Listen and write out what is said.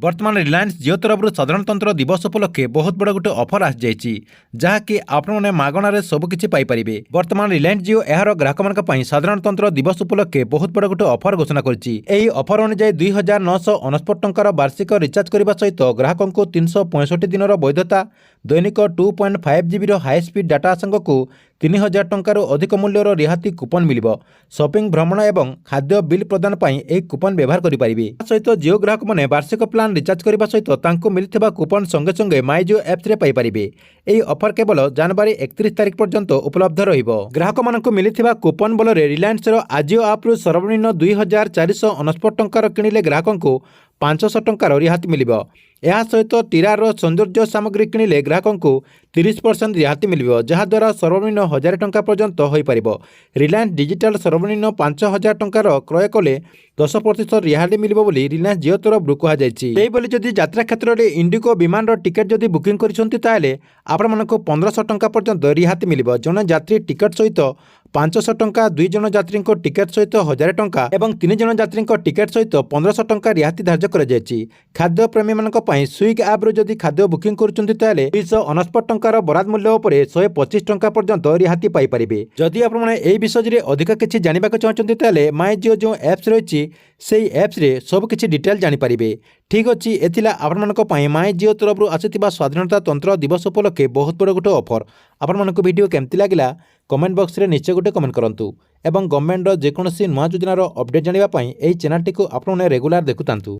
बर्तमान रिलायंस जियो तरफ साधारणतंत्र दिवस उपलक्षे बहुत बड़ गोटे ऑफर आसी जाइए जहाँकि आपने मागणारे सबकि पाइपर। बर्तमान रिलायंस जियो यार ग्राहक मान साधारणतंत्र दिवस उपलक्षे बहुत बड़ गोटे ऑफर घोषणा कर ऑफर अनुଯାयी 2969 टंकार वार्षिक रिचार्ज करने सहित ग्राहक को 365 दिन वैधता दैनिक 2.5 GB हाई स्पीड डाटा सांग को 3000 टंकार अधिक मूल्यर रिहाती कूपन मिल शॉपिंग भ्रमण और खाद्य बिल प्रदान पर एक कूपन व्यवहार करेंगे। सहित जियो ग्राहक मैंने वार्षिक प्लान रिचार्ज करने सहित मिलता कूपन संगे संगे माई जियो एप्स पाइपर। यह ऑफर केवल जनवरी 31 तारिख पर्यंत उपलब्ध रहिबो। ग्राहक मानक मिलता कूपन बल रिलायंस आजियो आप्रु सर्वनिम्न 2469 टंकार किणिले ग्राहक को 500 टंकार रिहाती मिल। यह सहित टीरार सौंदर्य सामग्री किणिले ग्राहक को 30% रिहाती मिल जहाद्वारा सर्वनिम्न 1000 टंका पर्यंत हो पार। रिलायंस डिजिटाल सर्वनिम्न 5000 टंकार क्रय कले 10% रिहाती मिल रिलायंस जियो तरफ कहुई। जदि यात्रा क्षेत्र में इंडिगो विमान टिकेट जदि बुकिंग करते आपण 1500 टंका पर्यंत रिहाती मिल। जड़े यात्री टिकेट सहित 500 टंका, 2 जन यात्री टिकेट सहित 1000 टंका और 3 जन यात्री टिकेट सहित 1500 टंका रिहाती धार्य कर खाद्य प्रेमी मान स्विग आप्रु जदि खाद्य बुकिंग करुँच 269 टंकार बराद मूल्य पर 125 टंका पर्यंत रिहाती पाइपर। जदि आपने यह विषय में अधिक किसी जानवाक चाहते माई जियो जो एप्स रही से एप्स रे सब किसी डिटेल जानीपारे। ठीक अच्छे एथिला आपण माई जियो तरफ आसुवा स्वाधीनता तंत्र दिवस उपलक्षे बहुत बड़ गोटे ऑफर। आपण वीडियो केमती लगिला कमेंट बॉक्स रे निश्चय गोटे कमेंट करंतु एवं गवर्नमेंट जेकोसी नुआ योजनार अपडेट जानापी यही चैनल टी आपने रेगुलर देखुता।